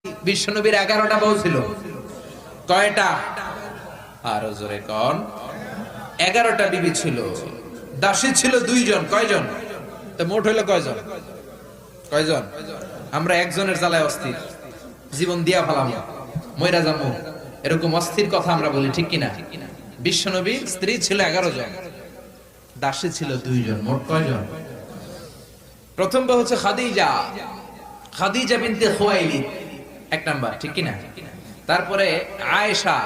বিশ্বনবীর 11টা বউ ছিল। কয়টা? আরো জোরে কোন? 11টা বিবি ছিল। দাসী ছিল 2 জন। কয়জন? তো মোট হইলো কয়জন? কয়জন? আমরা একজনের জ্বালায় অস্থির, জীবন দিয়া ফেলাম, মইরা যাবো, এরকম অস্থির কথা আমরা বলি, ঠিক কিনা? বিশ্বনবীর স্ত্রী ছিল 11 জন, দাসী ছিল 2 জন। মোট কয়জন? প্রথম বউ হচ্ছে খাদিজা, খাদিজা বিনতে খুয়াইলিদ, 1 নাম্বার, ঠিক কিনা? তারপরে আয়েশা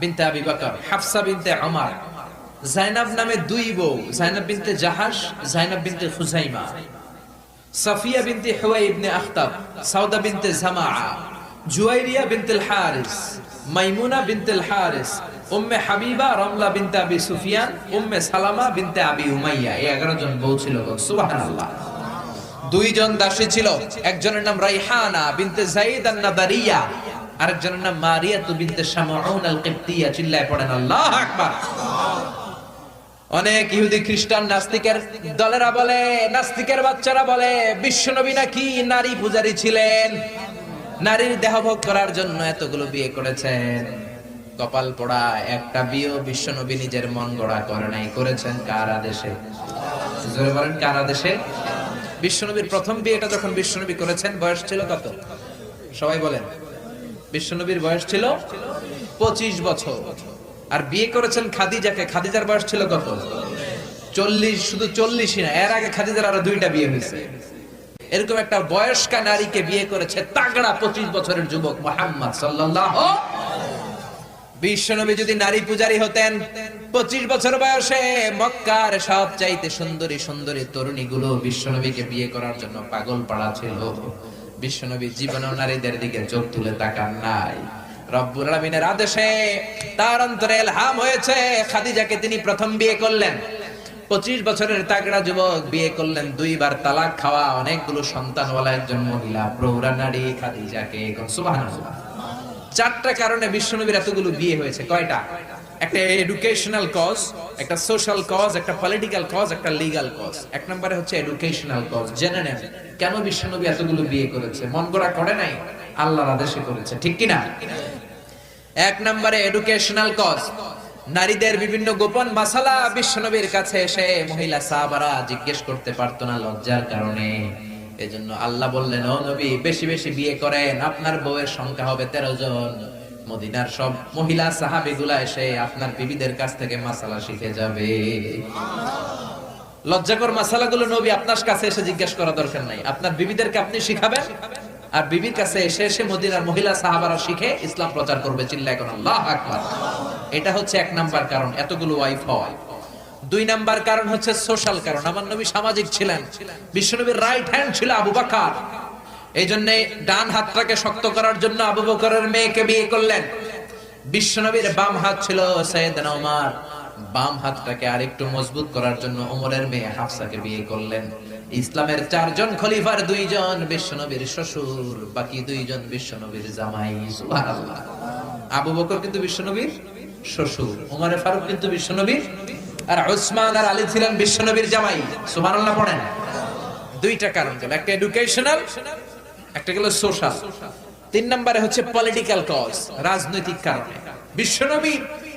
বিনতে আবি বকর, হাফসা বিনতে ওমর, জাইনাব নামে 2 বউ, জাইনাব বিনতে জাহাশ, জাইনাব বিনতে খুজাইমা, সাফিয়া বিনতে হুয়াই ইবনে আখতাব, সাউদা বিনতে জামাআ, জুয়াইরিয়া বিনতে হারিস, মাইমুনা বিনতে হারিস, উম্মে হাবিবা রমলা বিনতে আবি সুফিয়ান, উম্মে সালামা বিনতে আবি উমাইয়া। এই 11 জন বউ ছিল। সুবহানাল্লাহ। 2 জন দাসী ছিল। একজনের নাম রাইহানা বিনতে যায়েদ আন-নাদারিয়া, আরেকজনের নাম মারিয়া বিনতে শামউন আল-কিবতিয়া। চিল্লায় পড়েন আল্লাহু আকবার। অনেক ইহুদি খ্রিস্টান নাস্তিকের দলেরা বলে, নাস্তিকের বাচ্চারা বলে বিশ্বনবী নাকি নারী পূজারী ছিলেন, নারীর দেহভোগ করার জন্য এতগুলো বিয়ে করেছেন। কপাল পোড়া, একটা বিয়েও বিশ্বনবী নিজের মন গড়া করে নাই, করেছেন কার আদেশে? জোরে বলেন, কার আদেশে? বিশ্বনবীর প্রথম বিয়েটা যখন বিশ্বনবী করেছেন, বয়স ছিল কত? সবাই বলেন। বিশ্বনবীর বয়স ছিল 25 বছর। আর বিয়ে করেছেন খাদিজাকে, খাদিজার বয়স ছিল কত? 40। শুধু 40ই না, এর আগে খাদিজার আরো 2টা বিয়ে হয়েছে। এরকম একটা বয়স্কা নারীকে বিয়ে করেছে তাগড়া 25 বছরের যুবক মুহাম্মদ সাল্লাল্লাহু। বিশ্বনবী যদি নারী পূজারী হতেন, 25 বছর বয়সে মক্কার সবচাইতে সুন্দরী সুন্দরী তরুণীগুলো বিশ্বনবীকে বিয়ে করার জন্য পাগল পাড়া ছিল। বিশ্বনবী জীবনেও নারীদের দিকে চোখ তুলে তাকান নাই। রব্বুল আলামিনের আদেশে তার অন্তরে ইলহাম হয়েছে, খাদিজাকে তিনি প্রথম বিয়ে করলেন। 25 বছরের তাগড়া যুবক বিয়ে করলেন, 2 বার তালাক খাওয়া, অনেকগুলো সন্তানওয়ালা একজন মহিলা, প্রৌঢ়া নারী খাদিজাকে। সুবহানাল্লাহ। 4টা কারণে বিশ্বনবীর এতগুলো বিয়ে হয়েছে। কয়টা? একটা এডুকেশনাল কজ, একটা সোশ্যাল কজ, একটা পলিটিক্যাল কজ, একটা লিগ্যাল কজ। 1 নম্বরে হচ্ছে এডুকেশনাল কজ। জেনে নেন কেন বিশ্বনবী এতগুলো বিয়ে করেছে। মন গড়া করে নাই, আল্লাহর আদেশে করেছে, ঠিক কিনা? 1 নম্বরে এডুকেশনাল কজ। নারীদের বিভিন্ন গোপন মাসালা বিশ্বনবীর কাছে এসে মহিলা সাহাবারা জিজ্ঞেস করতে পারতো না লজ্জার কারণে। এজন্য আল্লাহ বললেন, ও নবী, বেশি বেশি বিয়ে করেন, আপনার বউয়ের সংখ্যা হবে 13 জন। মদিনার সব মহিলা সাহাবীগুলা এসে আপনার বিবিদের কাছ থেকে মাসালা শিখে যাবে। লজ্জাকর মাসালাগুলো নবী আপনার কাছে এসে জিজ্ঞেস করা দরকার নাই, আপনার বিবিদেরকে আপনি শিখাবেন, আর বিবির কাছে এসে এসে মদিনার মহিলা সাহাবারা শিখে ইসলাম প্রচার করবে। চিল্লায় কোন আল্লাহু আকবার। এটা হচ্ছে 1 নাম্বার কারণ এতগুলো ওয়াইফ হওয়া। 2 নাম্বার কারণ হচ্ছে সোশ্যাল কারণ। আমার নবী সামাজিক ছিলেন। বিশ্বনবীর রাইট হ্যান্ড ছিল আবু বকর। এই জন্য ডান হাতটাকে শক্ত করার জন্য আবু বকরের মেয়েকে বিয়ে করলেন। বিশ্বনবীর বাম হাত ছিল সাইয়েদনা ওমর, বাম হাতটাকে আরেকটু মজবুত করার জন্য ওমরের মেয়ে হাফসাকে বিয়ে করলেন। ইসলামের 4 জন খলিফার 2 জন বিশ্বনবীর শ্বশুর, বাকি 2 জন বিশ্বনবীর জামাই। সুবহানাল্লাহ। আবু বকর কিন্তু বিশ্বনবীর শ্বশুর, ওমরে ফারুক কিন্তু বিশ্বনবীর, আর উসমান আর আলী ছিলেন বিশ্বনবীর জামাই। সুবহানাল্লাহ পড়েন। 2টা কারণ গেল, একটা এডুকেশনাল, একটা গেল সোশ্যাল। 3 নম্বরে হচ্ছে পলিটিক্যাল কজ, রাজনৈতিক কারণে। বিশ্বনবী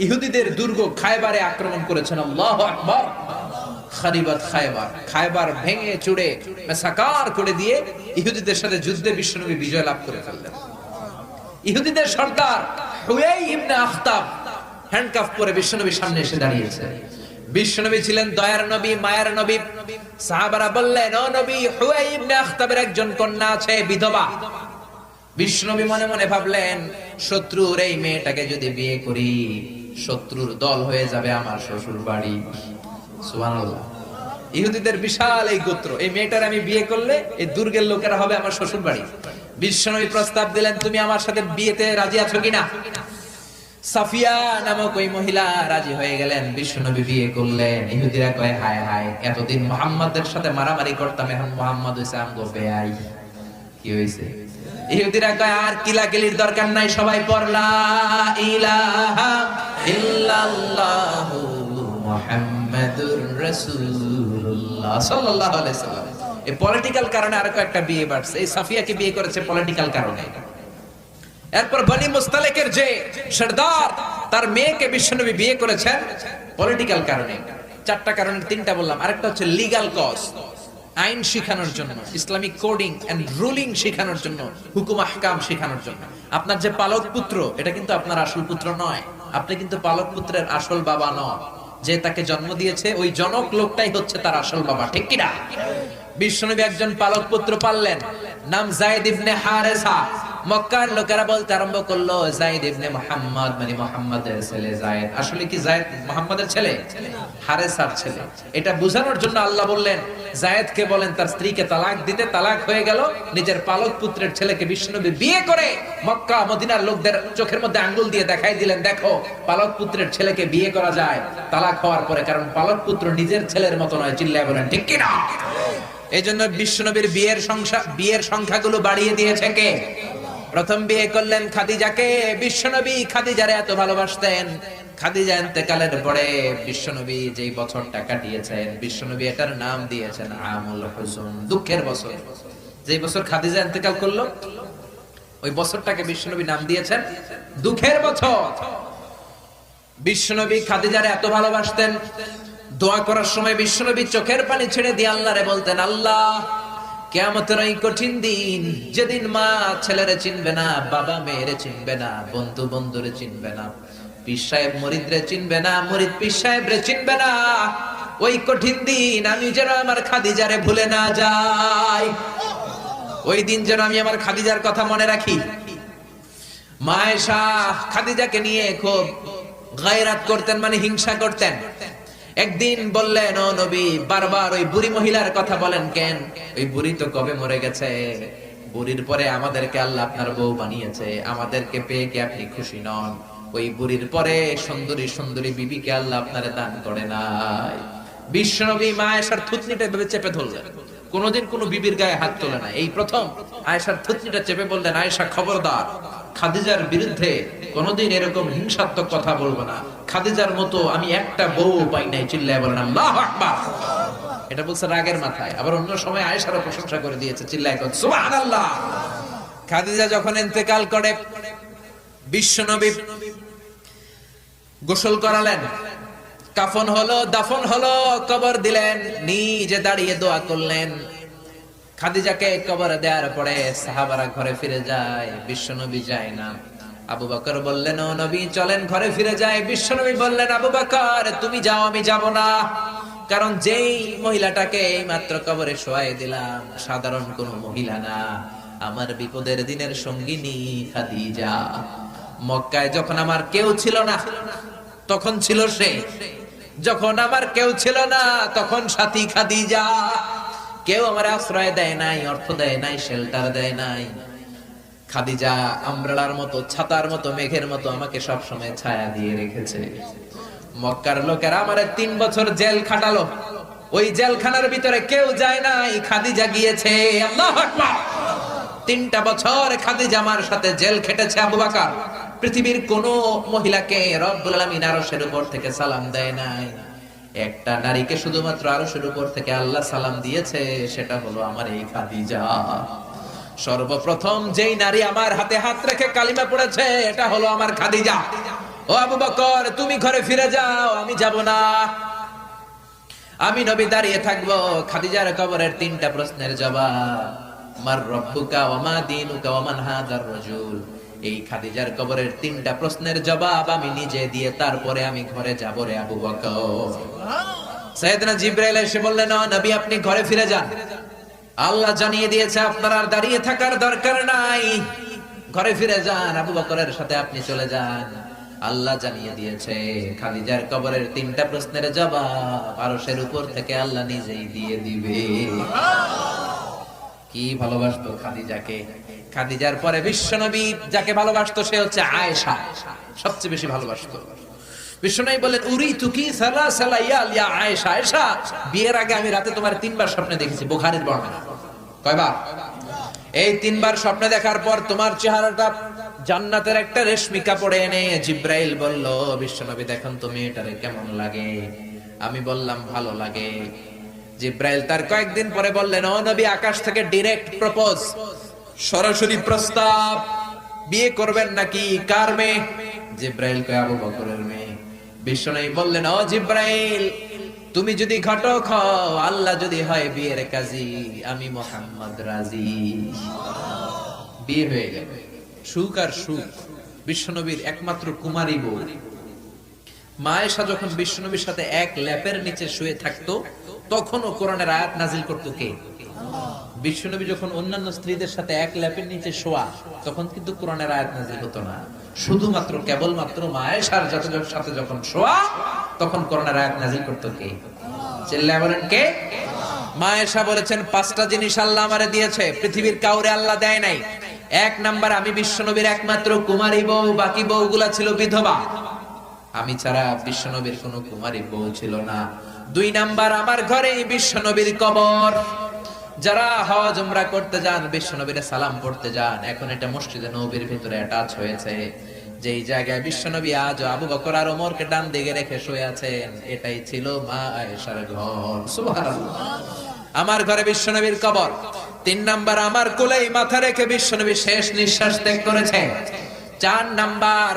ইহুদিদের দুর্গ খায়বারে আক্রমণ করেছেন। আল্লাহু আকবার। খারিবাত খায়বার, খায়বার ভেঙে চুড়ে মেসাকার করে দিয়ে ইহুদিদের সাথে যুদ্ধে বিশ্বনবী বিজয় লাভ করে ফেললেন। ইহুদিদের সর্দার হুয়াই ইবনে আখতাব হ্যান্ডকাফ করে বিশ্বনবীর সামনে এসে দাঁড়িয়েছে। বিশ্বনবী ছিলেন দয়ার নবী, মায়ার নবী। সাহাবারা বললেন, ও নবী, হুয়াই ইবনে আখতাবের একজন কন্যা আছে, বিধবা। বিশ্বনবী মনে মনে ভাবলেন, শত্রুর এই মেয়েটাকে যদি বিয়ে করি, শত্রুর দল হয়ে যাবে আমার শ্বশুর বাড়ি। সুবহানাল্লাহ। ইহুদিদের বিশাল এই গোত্র, এই মেয়েটার আমি বিয়ে করলে এই দুর্গের লোকেরা হবে আমার শ্বশুর বাড়ি। বিশ্বনবী প্রস্তাব দিলেন, তুমি আমার সাথে বিয়েতে রাজি আছো কিনা? সাফিয়া নামক ওই মহিলা রাজি হয়ে গেলেন। বিশ্বনবী বিয়ে করলেন। ইহুদিরা কয়, হায় হায়, এতদিন মুহাম্মাদের সাথে মারামারি করতাম, এখন মুহাম্মদ হইছে আমগো বেয়াই। কি হইছে? ইহুদিরা কয়, আর কিলাকিলির দরকার নাই, সবাই পড় লা ইলাহা ইল্লাল্লাহু মুহাম্মাদুর রাসূলুল্লাহ সাল্লাল্লাহু আলাইহি সাল্লাম। এই পলিটিক্যাল কারণে আর একটা বিয়ে বাড়ছে। এই সাফিয়াকে বিয়ে করেছে পলিটিক্যাল কারণে। এরপর বনি মুস্তালিকের যে সরদার, তার মেয়েকে বিশ্বনবী বিয়ে করেছেন পলিটিক্যাল কারণে। চারটা কারণের তিনটা বললাম, আরেকটা হচ্ছে লিগ্যাল কজ, আইন শিখানোর জন্য, ইসলামিক কোডিং এন্ড রুলিং শিখানোর জন্য, হুকুম আহকাম শিখানোর জন্য। আপনার যে পালক পুত্র, এটা কিন্তু আপনার আসল পুত্র নয়, আপনি কিন্তু পালক পুত্রের আসল বাবা নন। যে তাকে জন্ম দিয়েছে ওই জনক লোকটাই হচ্ছে তার আসল বাবা, ঠিক কিনা? বিশ্বনবী একজন পালক পুত্র পাললেন, নাম যায়েদ ইবনে হারেসা। মক্কার লোকেরা বলতে আরম্ভ করলো যায়েদ ইবনে মুহাম্মদ, মানে মুহাম্মাদের ছেলে যায়েদ। আসলে কি যায়েদ মুহাম্মাদের ছেলে? হারেসার ছেলে। এটা বোঝানোর জন্য আল্লাহ বললেন যায়েদকে বলেন তার স্ত্রীকে তালাক দিতে। তালাক হয়ে গেল, নিজের পালক পুত্রের ছেলেকে বিশ্বনবী বিয়ে করে মক্কা মদিনার লোকদের চোখের মধ্যে আঙ্গুল দিয়ে দেখাই দিলেন, দেখো পালক পুত্রের ছেলেকে বিয়ে করা যায় তালাক হওয়ার পরে, কারণ পালক পুত্র নিজের ছেলের মতো নয়। চিল্লায় বলেন ঠিক কিনা? এই জন্য বিশ্বনবীর বিয়ের সংখ্যাগুলো বাড়িয়ে দিয়েছে কে? প্রথম বিয়ে করলেন খাদিজাকে। বিশ্বনবী খাদিজারে এত ভালোবাসতেন, খাদিজা ইন্তেকালের পরে বিশ্বনবী যেই বছরটা কাটিয়েছেন, বিশ্বনবী এটার নাম দিয়েছেন আমুল হুজুন, দুঃখের বছর। যেই বছর খাদিজা ইন্তেকাল করলো ওই বছরটাকে বিশ্বনবী নাম দিয়েছেন দুঃখের বছর। বিশ্বনবী খাদিজারে এত ভালোবাসতেন, দোয়া করার সময় বিশ্বনবী চোখের পানি ছেড়ে দিয়ে আল্লাহরে বলতেন, আল্লাহ কিয়ামতের এই কঠিন দিন, যেদিন মা ছেলেরে চিনবে না, বাবা মেয়েরে চিনবে না, বন্ধু বন্ধুরে চিনবে না, পীর সাহেব মুরিদরে চিনবে না, মুরিদ পীর সাহেবরে চিনবে না, ওই কঠিন দিন আমি যেন আমার খাদিজারে ভুলে না যাই, ওই দিন যেন আমি আমার খাদিজার কথা মনে রাখি। মা আয়েশা খাদিজাকে নিয়ে খুব গায়রাত করতেন, মানে হিংসা করতেন। একদিন বললেন, ও নবী, বারবার ওই বুড়ি মহিলার কথা বলেন কেন? ওই বুড়ি তো কবে মরে গেছে, বুড়ির পরে আমাদেরকে আল্লাহ আপনার বউ বানিয়েছে, আমাদেরকে পেয়ে কি আপনি খুশি নন? ওই বুড়ির পরে সুন্দরী সুন্দরী বিবিকে আল্লাহ আপনারে দান করে নাই। বিশ্বনবী মা আয়েশার থুতনিটা ভেবে চেপে ধরলেন, কোনদিন কোন বিবির গায়ে হাত তোলে না, এই প্রথম আয়েশার থুতনিটা চেপে বললেন, আয়েশা খবরদার, খাদিজার বিরুদ্ধে কোনদিন এরকম হিংসাত্মক কথা বলবো না, খাদিজার মতো আমি একটা বউ পাই নাই। চিল্লায় বলেন আল্লাহু আকবার। এটা বলছে রাগের মাথায়, আবার অন্য সময় আয়েশারও প্রশংসা করে দিয়েছে, চিল্লায় বলেন সুবহানাল্লাহ। খাদিজা যখন ইন্তেকাল করে বিশ্বনবী গোসল করালেন, কাফন হলো, দাফন হলো, কবর দিলেন, নিজে দাঁড়িয়ে দোয়া করলেন। খাদিজাকে কবরে দেওয়ার পরে সাহাবারা ঘরে ফিরে যায়, বিশ্বনবী যায় না। আবু বকর বললেন, ও নবী চলেন ঘরে ফিরে যায়। বিশ্বনবী বললেন, আবু বকর তুমি যাও, আমি যাব না, কারণ যেই মহিলাটাকে মাত্র কবরে শোয়াই দিলাম সাধারণ কোন মহিলা না, আমার বিপদের দিনের সঙ্গিনী খাদিজা। মক্কায় যখন আমার কেউ ছিল না তখন ছিল সে, যখন আমার কেউ ছিল না তখন সাথী খাদিজা। কেউ আমার আশ্রয় দেয় নাই, অর্থ দেয় নাই, শেল্টার দেয় নাই, খাদিজা আমব্রেলার মতো, ছাতার মতো, মেঘের মতো আমাকে সব সময় ছায়া দিয়ে রেখেছে। মক্কার লোকেরা আমারে 3 বছর জেল খাটালো, ওই জেলখানার ভিতরে কেউ যায় নাই, খাদিজা গিয়েছে। আল্লাহু আকবার। 3টা বছর খাদিজা আমার সাথে জেল খেটেছে। আবু বকর পৃথিবীর কোন মহিলাকে রব্বুল আলামিন আরশের উপর থেকে সালাম দেয় নাই, একটা নারীকে শুধুমাত্র আরশের উপর থেকে আল্লাহ সালাম দিয়েছে, সেটা হলো আমার এই খাদিজা। সর্বপ্রথম যেই নারী আমার হাতে হাত রেখে কালিমা পড়েছে এটা হলো আমার খাদিজা। ও আবু বকর তুমি ঘরে ফিরে যাও, আমি যাব না, আমি নবী দাঁড়িয়ে থাকবো। খাদিজার কবরের 3টা প্রশ্নের জবাব, মার রব্বুকা ওয়া মা দীনুকা ওয়া মান হাদার রাজুল, এই খাদিজার কবরের 3টা প্রশ্নের জবাব আমি নিজে দিয়ে তারপরে আমি ঘরে যাব রে আবু বকর। সাইয়েদনা জিবরাইল এসে বললেন, ও নবী আপনি ঘরে ফিরে যান, আল্লাহ জানিয়ে দিয়েছে আপনার আর দাঁড়িয়ে থাকার দরকার নাই, ঘরে ফিরে যান, আবু বকরের সাথে আপনি চলে যান। আল্লাহ জানিয়ে দিয়েছে খাদিজার কবরের 3টা প্রশ্নের জবাব আরশের উপর থেকে আল্লাহ নিজেই দিয়ে দিবে। কি ভালোবাসতো খাদিজাকে। খাদিজার পরে বিশ্বনবী যাকে ভালোবাসতো সে হচ্ছে আয়েশা, সবচেয়ে বেশি ভালোবাসতো। বিশ্বনবী বলেন, উরিতু কি সালাসালা ইয়া আয়েশা, আয়েশা বিয়ের আগে আমি রাতে তোমার 3বার স্বপ্নে দেখেছি। বুখারীর বর্ণনা। কয়বার? এই 3বার স্বপ্নে দেখার পর তোমার চেহারাটা জান্নাতের একটা রেশমি কাপড়ে এনে জিবরাইল বলল, বিশ্বনবী দেখুন তুমি এটারে কেমন লাগে? আমি বললাম ভালো লাগে। জিবরাইল তার কয়েকদিন পরে বললেন, ও নবী আকাশ থেকে ডাইরেক্ট প্রপোজ, সরাসরি প্রস্তাব বিয়ে করবেন নাকি? কার মেয়ে? জিব্রাইল কয় আবু বকরের মেয়ে। বিশ্বনবী বললেন, ও জিব্রাইল, তুমি যদি ঘটক হও, আল্লাহ যদি হয় বিয়ের কাজী, আমি মুহাম্মদ রাজি। বিয়ে হয়ে গেল, সুখ আর সুখ। বিশ্বনবীর একমাত্র কুমারী বউ মা আয়েশা যখন বিশ্বনবীর সাথে এক ল্যাপের নিচে শুয়ে থাকতো, তখনও কোরআনের আয়াত নাজিল করতো কে? বিশ্বনবী যখন অন্যান্য স্ত্রীদের সাথে এক ল্যাপের নিচে শোয়া, তখন কিন্তু কোরআনের আয়াত নাজিল হতো না। শুধুমাত্র কেবলমাত্র মা আয়েশার সাথে যখন শোয়া, তখন কোরআনের আয়াত নাজিল করতো কে? চিল্লায় বলেন কে? মা আয়েশা বলেছেন, 5টা জিনিস আল্লাহ আমারে দিয়েছে, পৃথিবীর কাউরে আল্লাহ দেয় নাই। 1 নাম্বার, আমি বিশ্বনবীর একমাত্র কুমারী বউ, বাকি বউগুলা ছিল বিধবা। আমি ছাড়া বিশ্বনবীর কোনো কুমারী বউ ছিল না। 2 নাম্বার, আমার ঘরেই বিশ্বনবীর কবর। যারা হজ উমরা করতে যান, বিশ্বনবীর সালাম পড়তে যান, এখন এটা মসজিদে নববীর ভিতরে অ্যাটাচ হয়েছে। যেই জায়গায় বিশ্বনবী আজ আবু বকর আর ওমরকে ডান দিকে রেখে শুয়ে আছেন, এটাই ছিল মা আয়েশার ঘর। সুবহানাল্লাহ। আমার ঘরে বিশ্বনবীর কবর। 3 নাম্বার, আমার কোলেই মাথা রেখে বিশ্বনবী শেষ নিঃশ্বাস ত্যাগ করেছে। 4 নাম্বার,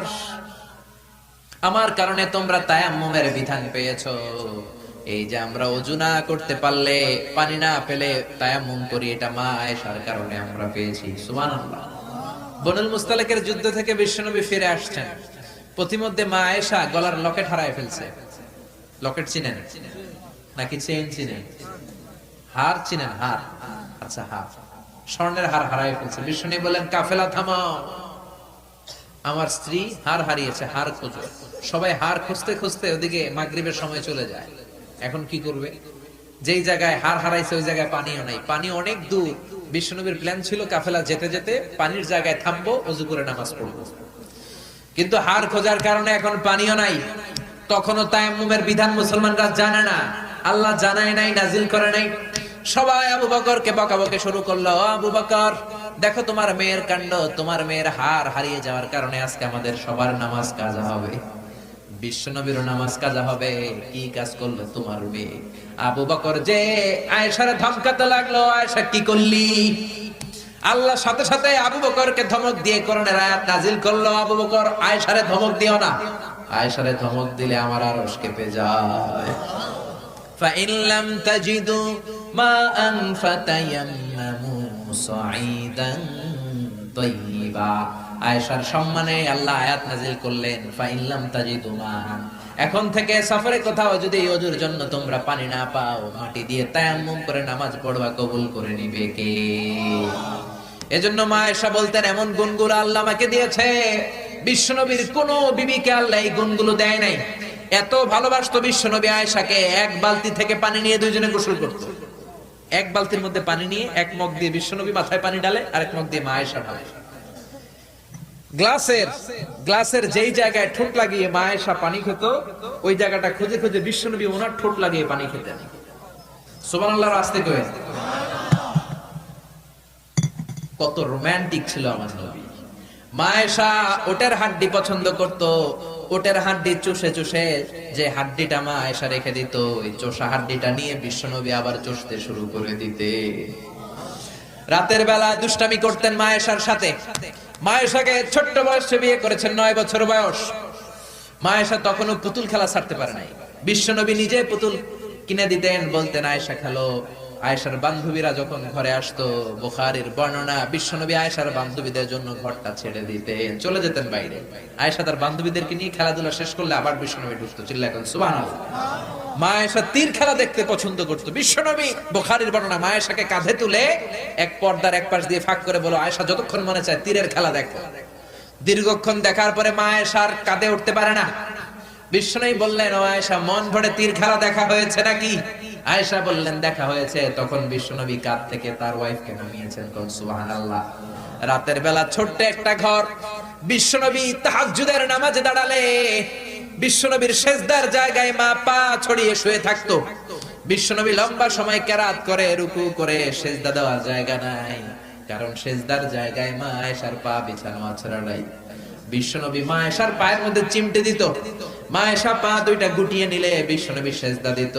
আমার কারণে তোমরা তায়াম্মুমের বিধান পেয়েছো। এই যে আমরা ওযু না করতে পারলে, পানি না পেলে তায়াম্মুম করি, এটা মা আয়েশার কারণে আমরা পেয়েছি। সুবহানাল্লাহ। বনুল মুস্তালিকের যুদ্ধ থেকে বিশ্বনবী ফিরে আসছেন, পথিমধ্যে মা আয়েশা গলার লকেট হারায় ফেলছে। লকেট চিনেন নাকি চেইন চিনেন? হার চিনেন? হার, আচ্ছা হার, স্বর্ণের হার হারায় ফেলছে। বিশ্বনবী বলেন, কাফেলা থামাও, আমার স্ত্রী হার হারিয়েছে, হার খোঁজো। সবাই হার খুঁজতে খুঁজতে ওদিকে মাগরিবের সময় চলে যায়। এখন কি করবে? যেই জায়গায় হার হারাইছে ওই জায়গায় পানিও নাই, পানি অনেক দূর। বিশ্বনবীর প্ল্যান ছিল কাফেলা যেতে যেতে পানির জায়গায় থামবো, ওযু করে নামাজ পড়বো। কিন্তু হার খোঁজার কারণে এখন পানিও নাই। তখনও তায়াম্মুমের বিধান মুসলমানরা জানে না, আল্লাহ জানায় নাই, নাজিল করে নাই। সবাই আবু বকরকে বকাবকি শুরু করলো, ও আবু বকর, দেখো তোমার মেয়ের কাণ্ড, তোমার মেয়ের হার হারিয়ে যাওয়ার কারণে আজকে আমাদের সবার নামাজ কাজা হবে, বিশ্বনবীর নামাজ কাজা হবে। কি কাজ করলো তোমার মেয়ে? আবু বকর যে আয়েশারে ধমকাতে লাগলো, আয়েশা কি করলি? আল্লাহ সাথে সাথে আবু বকরকে ধমক দিয়ে কোরআনের আয়াত নাজিল করলো, আবু বকর আয়েশারে ধমক দিও না, আয়েশারে ধমক দিলে আমার আরশ কেঁপে যায়। فإن لم تجدوا ماء فتيمموا صعيدا طيبا। আয়েশার সম্মানে আল্লাহ আয়াত নাজিল করলেন, فإن لم تجدوا ماء, এখন থেকে সফরে কোথাও যদি ওযুর জন্য তোমরা পানি না পাও, মাটি দিয়ে তায়াম্মুম করে নামাজ পড়বা, কবুল করে নিবে কে? এজন্য মা আয়েশা বলতেন, এমন গুণগুলো আল্লাহ আমাকে দিয়েছে, বিশ্বনবীর কোন বিবিকে আল্লাহ এই গুণগুলো দেয় নাই। এত ভালোবাসতো বিশ্বনবী আয়েশাকে, 1 বালতি থেকে পানি নিয়ে দুইজনে গোসল করত। 1 বালতির মধ্যে পানি নিয়ে 1 মগ দিয়ে বিশ্বনবী মাথায় পানি ঢালে, আর 1 মগ দিয়ে মা আয়েশা ঢালে। গ্লাসের যেই জায়গায় ঠোঁট লাগিয়ে মা আয়েশা পানি খেত, ওই জায়গাটা খুঁজে খুঁজে বিশ্বনবী ওনার ঠোঁট লাগিয়ে পানি খেতেন। সুবহানাল্লাহর আস্তে কই, কত রোমান্টিক ছিল আমার নবী। মা আয়েশা ওটের হাড্ডি পছন্দ করত, ওটের হাড্ডি চুষে চুষে যে হাড্ডিটা মা আয়েশা রেখে দিত, ওই চোষা হাড্ডিটা নিয়ে বিশ্বনবী আবার চুষতে শুরু করে দিতে। রাতের বেলা দুষ্টামি করতেন মা আয়েশার সাথে। মা আয়েশাকে ছোট্ট বয়সে বিয়ে করেছেন, 9 বছর বয়স। মা আয়েশা তখনও পুতুল খেলা ছাড়তে পারে নাই। বিশ্বনবী নিজে পুতুল কিনে দিতেন, বলতেন আয়েশা খেলো। আয়েশার বান্ধবীরা যখন ঘরে আসতো, বুখারীর বর্ণনা, বিশ্বনবী আয়েশার বান্ধবীদের জন্য ঘরটা ছেড়ে দিতেন, চলে যেতেন বাইরে। আয়েশা তার বান্ধবীদেরকে নিয়ে খেলাধুলা শেষ করলে আবার বিশ্বনবী ঢুকতো। চিল্লায় বলেন সুবহানাল্লাহ। মা আয়েশা তীর খেলা দেখতে পছন্দ করতো। বিশ্বনবী, বুখারীর বর্ণনা, মা আয়েশাকে কাঁধে তুলে এক পর্দার এক পাশ দিয়ে ফাঁক করে বলো, আয়েশা যতক্ষণ মনে চায় তীরের খেলা দেখো। দীর্ঘক্ষণ দেখার পরে মা আয়েশার কাঁধে উঠতে পারে না। বিশ্বনবী বললেন, ও আয়েশা, মন ভরে তীর খেলা দেখা হয়েছে নাকি? আয়েশা বললেন, দেখা হয়েছে। তখন বিশ্বনবী কাঁধ থেকে তার ওয়াইফকে নামিয়েছেন। কোন সুবহানাল্লাহ। রাতের বেলা ছোট্ট একটা ঘর, বিশ্বনবী তাহাজ্জুদের নামাজে দাঁড়ালে বিশ্বনবীর সেজদার জায়গায় মা পা ছড়িয়ে শুয়ে থাকতো। বিশ্বনবী লম্বা সময় কেরাত করে, রুকু করে, সেজদা দেওয়ার জায়গা নাই, কারণ সেজদার জায়গায় মা আয়েশার পা বিছানো আছড়া নাই। বিশ্বনবী মা আয়েশার পায়ের মধ্যে চিমটে দিত, মা আয়েশা পা দুইটা গুটিয়ে নিলে বিশ্বনবী সেজদা দিত।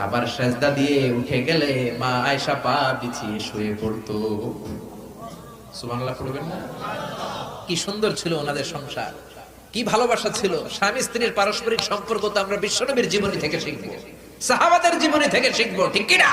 আবার সেজদা দিয়ে উঠে গেলে মা আয়েশা পা বিছিয়ে শুয়ে পড়তো। সুবহানাল্লাহ পড়বেন না? কি সুন্দর ছিল ওনাদের সংসার, কি ভালোবাসা ছিল। স্বামী স্ত্রীর পারস্পরিক সম্পর্ক তো আমরা বিশ্বনবীর জীবনী থেকে শিখবো, সাহাবাদের জীবনী থেকে শিখবো, ঠিক কিনা?